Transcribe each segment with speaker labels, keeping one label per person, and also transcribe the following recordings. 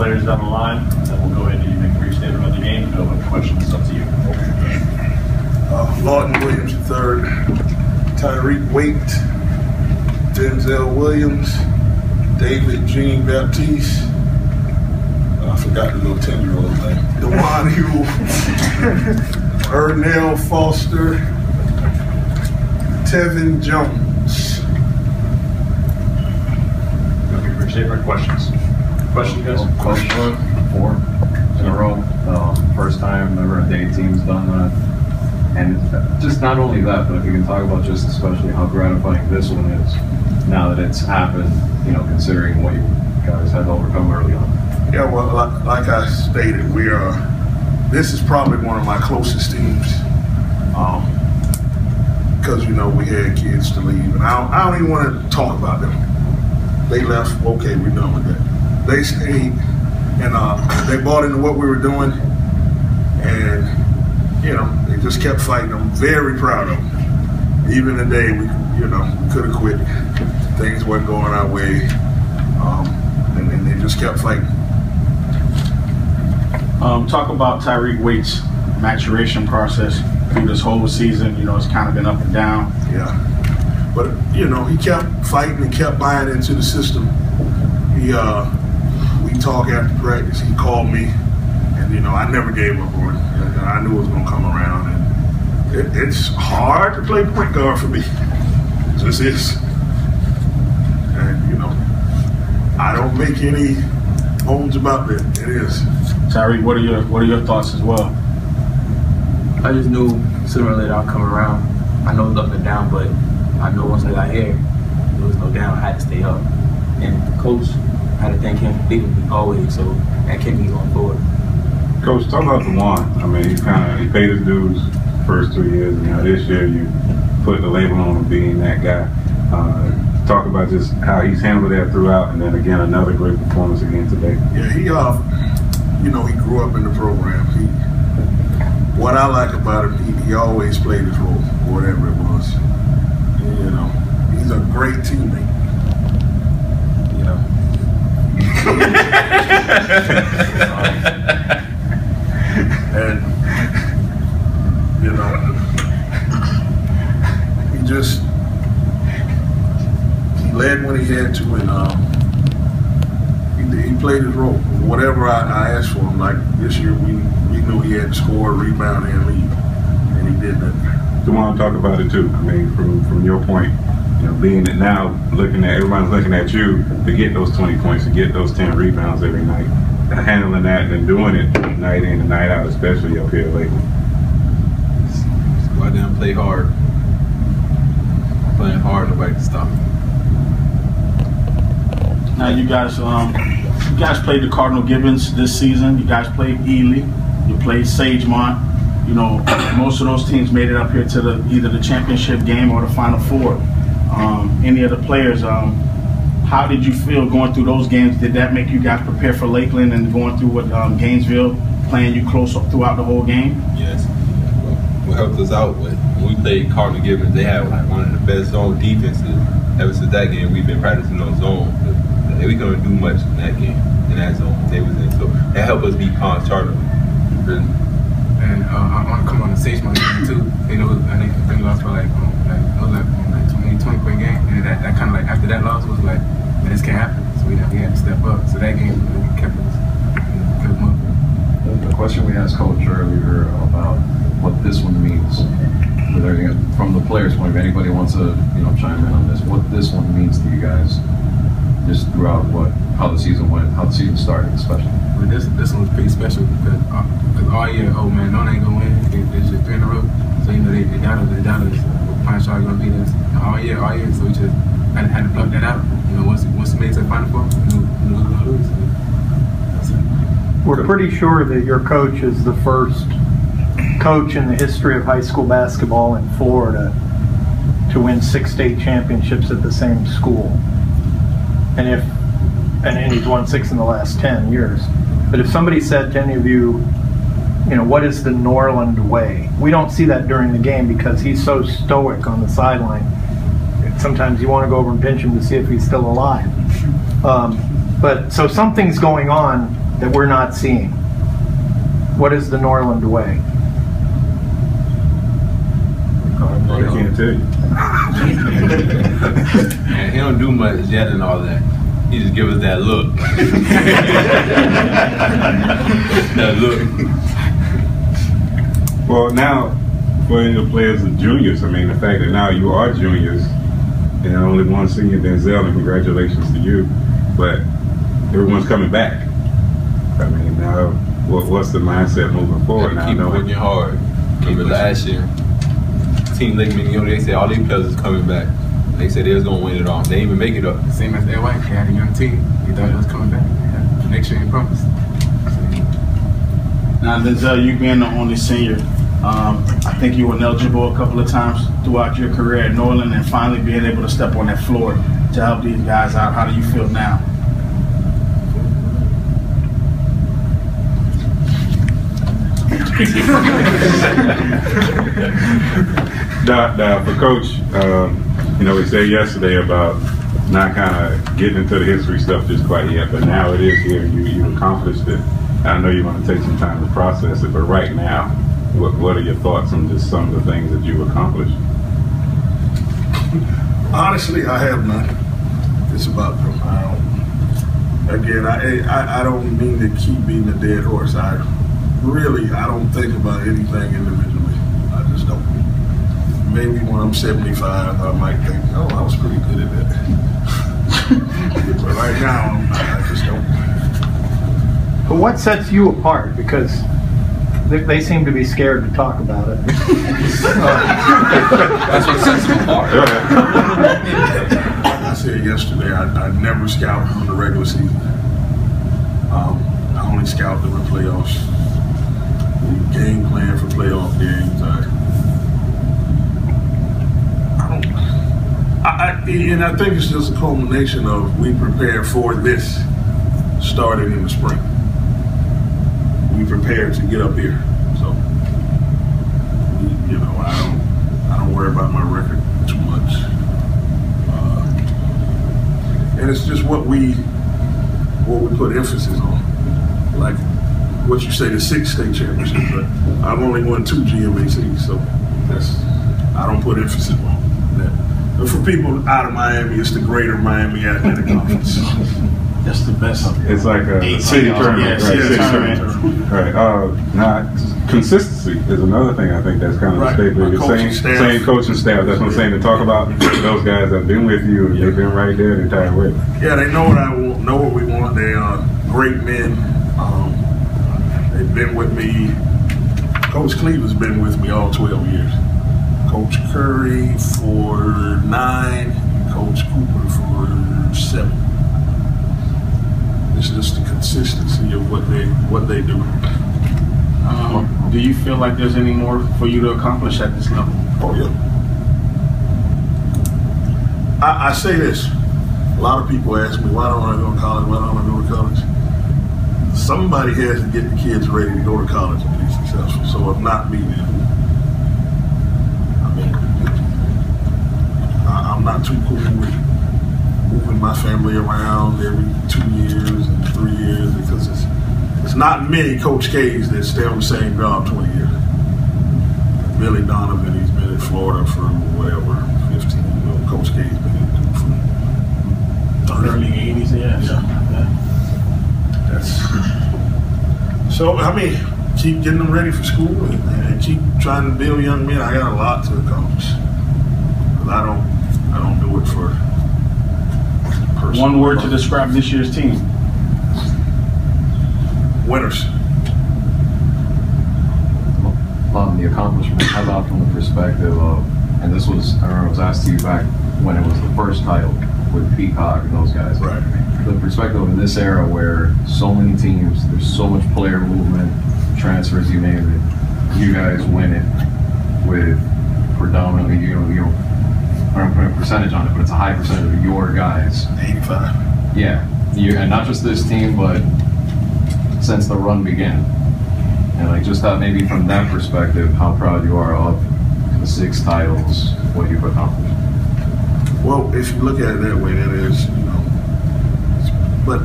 Speaker 1: players down the line, and then we'll go ahead and you make a brief statement about the game. If you have any questions, it's up to you.
Speaker 2: Lawton Williams III, Tyrik Waite, Denzel Williams, David Jean-Baptiste. I forgot the little 10-year-old name. Dewan Huell, Ernel Foster, Tevin Jones.
Speaker 1: Okay, brief statement. Questions? Questions, guys?
Speaker 3: Question 4 in a row. First time ever a day team's done that. And just not only that, but if you can talk about just especially how gratifying this one is now that it's happened, you know, considering what you guys had to overcome early on.
Speaker 2: Yeah, well, like I stated, this is probably one of my closest teams because, you know, we had kids to leave. And I don't even want to talk about them. They left, okay, we're done with that. They stayed, and they bought into what we were doing, and, you know, they just kept fighting. I'm very proud of them. Even the day we could have quit. Things weren't going our way, and they just kept fighting.
Speaker 4: Talk about Tyrik Waite's maturation process through this whole season. You know, it's kind of been up and down.
Speaker 2: Yeah, but you know, he kept fighting and kept buying into the system. We talked after practice. He called me, and you know, I never gave up on him. And I knew it was going to come around, and it's hard to play point guard for me. It just is. And you know, I don't make any bones about it. It is.
Speaker 4: Tyrik, what are your thoughts as well?
Speaker 5: I just knew sooner or later I'll come around. I know it's up and down, but I know once I got here, there was no down. I had to stay up. And the coach, I had to thank him for leading me always, so that kept me going forward.
Speaker 6: Coach, talk about Dewan. I mean, he paid his dues first 2 years, and now this year you put the label on him being that guy. Talk about just how he's handled that throughout, and then again another great performance again today.
Speaker 2: Yeah, he grew up in the program. What I like about him, he always played his role, whatever it was. You know, he's a great teammate. You know. And you know, he led when he had to, and he played his role. Whatever I asked for him, like this year, we knew he had to score, rebound, and lead, and he did that.
Speaker 6: Dewan, talk about it too. I mean, from your point, you know, being it now, everybody's looking at you to get those 20 points, to get those 10 rebounds every night, handling that and doing it night in and night out, especially up here lately.
Speaker 7: Just go out there and play hard. Playing hard, nobody can stop me.
Speaker 4: Now you guys played the Cardinal Gibbons this season. You guys played Ely. You played Sagemont. You know, most of those teams made it up here to either the championship game or the Final Four. Any of the players, how did you feel going through those games? Did that make you guys prepare for Lakeland and going through what Gainesville playing you close up throughout the whole game?
Speaker 7: Yes. What helped us out when we played Cardinal Gibbons, they had like one of the best zone defenses. Ever since that game, we've been practicing on zone. We couldn't do much in that game, in that zone they was in. So that helped us beat Pond Charter.
Speaker 5: And I want to come on the Sagemont game too. You know, I think they lost by like 20 point game, and that kind of like after that loss was like, man, this can't happen. So we had to step up. So that game kept us
Speaker 3: The question we asked Coach earlier about what this one means, with everything from the players' point of view, anybody wants to chime in on this, what this one means to you guys, just throughout how the season went, how the season started, especially.
Speaker 5: Well, this one was pretty special because all year, oh man, no, they ain't gonna win. It's just 3 in a row. So you know they got us. Pine Shot gonna beat us all year. So we just had to plug that out. You know, once we made it to the Final Four, we knew we were gonna lose. So that's it.
Speaker 8: We're pretty sure that your coach is the first coach in the history of high school basketball in Florida to win 6 state championships at the same school. And he's won 6 in the last 10 years. But if somebody said to any of you, what is the Norland way? We don't see that during the game because he's so stoic on the sideline. Sometimes you want to go over and pinch him to see if he's still alive. But so something's going on that we're not seeing? What is the Norland way?
Speaker 6: I can't tell you.
Speaker 7: And he don't do much yelling all that. He just give us that look. That look.
Speaker 6: Well, now, for the players and juniors, I mean, the fact that now you are juniors, and only one senior, Denzel, and congratulations to you, but everyone's coming back. I mean, now, what's the mindset moving forward now?
Speaker 7: Keep working hard. Remember last year, Team Lake Minnetonka, they said all these players is coming back. They said they was going to win it all. They didn't even make it up.
Speaker 5: Same as Waite, they had a young team. He thought it was coming back. Yeah. Next year, he promised.
Speaker 4: Now, Denzel, you being the only senior, I think you were eligible a couple of times throughout your career at Norland, and finally being able to step on that floor to help these guys out. How do you feel now?
Speaker 6: For Coach, you know, we said yesterday about not kind of getting into the history stuff just quite yet, but now it is here. You accomplished it. I know you're going to take some time to process it, but right now, what are your thoughts on just some of the things that you've accomplished?
Speaker 2: Honestly, I have none. It's about them. I don't mean to keep beating a dead horse. I don't think about anything individually. I just don't. Maybe when I'm 75, I might think, oh, I was pretty good at that. But right now, I just don't.
Speaker 8: But what sets you apart? Because they seem to be scared to talk about it.
Speaker 7: That's what sets them apart.
Speaker 2: I said yesterday, I never scout in the regular season. I only scout during playoffs. We game plan for playoff games. And I think it's just a culmination of we prepare for this starting in the spring. We prepared to get up here, so I don't worry about my record too much, and it's just what we put emphasis on, like what you say, the 6 state championships. But I've only won 2 GMACs, so I don't put emphasis on that. But for people out of Miami, it's the greater Miami Athletic Conference.
Speaker 4: That's the best.
Speaker 6: It's like a city tournament, right? City tournament. Right. Now, consistency is another thing I think that's kind of the staple. Your same coaching staff. That's what I'm saying. To talk about those guys that have been with you, they've been right there the entire way.
Speaker 2: Yeah, they know what I want, know what we want. They are great men. They've been with me. Coach Cleveland's been with me all 12 years. Coach Curry for 9, Coach Cooper for 7. It's just the consistency of what they do.
Speaker 4: Do you feel like there's any more for you to accomplish at this level?
Speaker 2: Oh yeah. I say this. A lot of people ask me, why don't I go to college? Why don't I go to college? Somebody has to get the kids ready to go to college and be successful. So if not me, then I'm not too cool with moving my family around every 2 years and 3 years, because it's not many Coach K's that stay on the same job 20 years. Billy Donovan, he's been in Florida for whatever, 15. Coach K's been in from
Speaker 4: early 80s, yeah.
Speaker 2: So keep getting them ready for school and keep trying to build young men. I got a lot to accomplish. But I don't do it for personal.
Speaker 4: One word to describe this year's team.
Speaker 2: Winners.
Speaker 3: The accomplishment, how about from the perspective of, and this was, I remember I was asked to you back when it was the first title with Peacock and those guys.
Speaker 2: Right.
Speaker 3: The perspective in this era where so many teams, there's so much player movement, transfers, you name it, you guys win it with predominantly, I don't put a percentage on it, but it's a high percentage of your guys.
Speaker 2: 85.
Speaker 3: Yeah, and not just this team, but since the run began. And like just that, maybe from that perspective, how proud you are of the 6 titles, what you've accomplished.
Speaker 2: Well, if you look at it that way, that is, but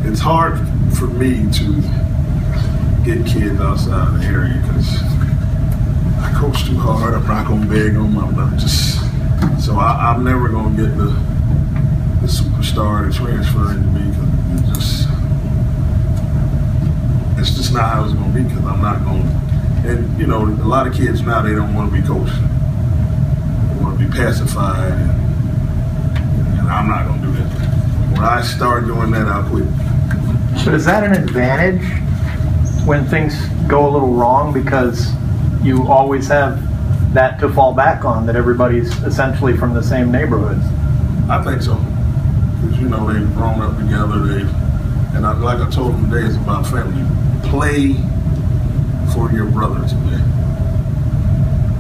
Speaker 2: it's hard for me to get kids outside of the area because I coach too hard. I'm not gonna beg them. I'm just so I'm never gonna get the superstar to transfer into me because it's just not how it's gonna be because I'm not gonna. And you know, a lot of kids now they don't want to be coached. They want to be pacified, and I'm not gonna do that. When I start doing that, I'll quit.
Speaker 8: But is that an advantage when things go a little wrong because you always have that to fall back on, that everybody's essentially from the same neighborhoods?
Speaker 2: I think so. Because, you know, they've grown up together. Like I told them today, it's about family. Play for your brother today.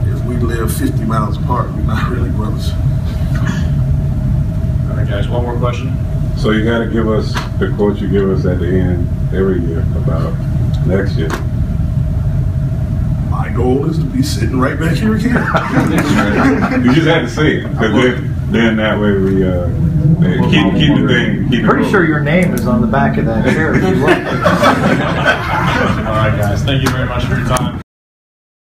Speaker 2: If we live 50 miles apart, we're not really brothers.
Speaker 1: All right, guys, one more question.
Speaker 6: So you got to give us the quote you give us at the end every year about next year.
Speaker 2: My goal is to be sitting right back here again.
Speaker 6: You just had to say it, because then that way we keep the thing. Keep
Speaker 8: Pretty sure your name is on the back of that chair. If you look.
Speaker 1: All right, guys, thank you very much for your time.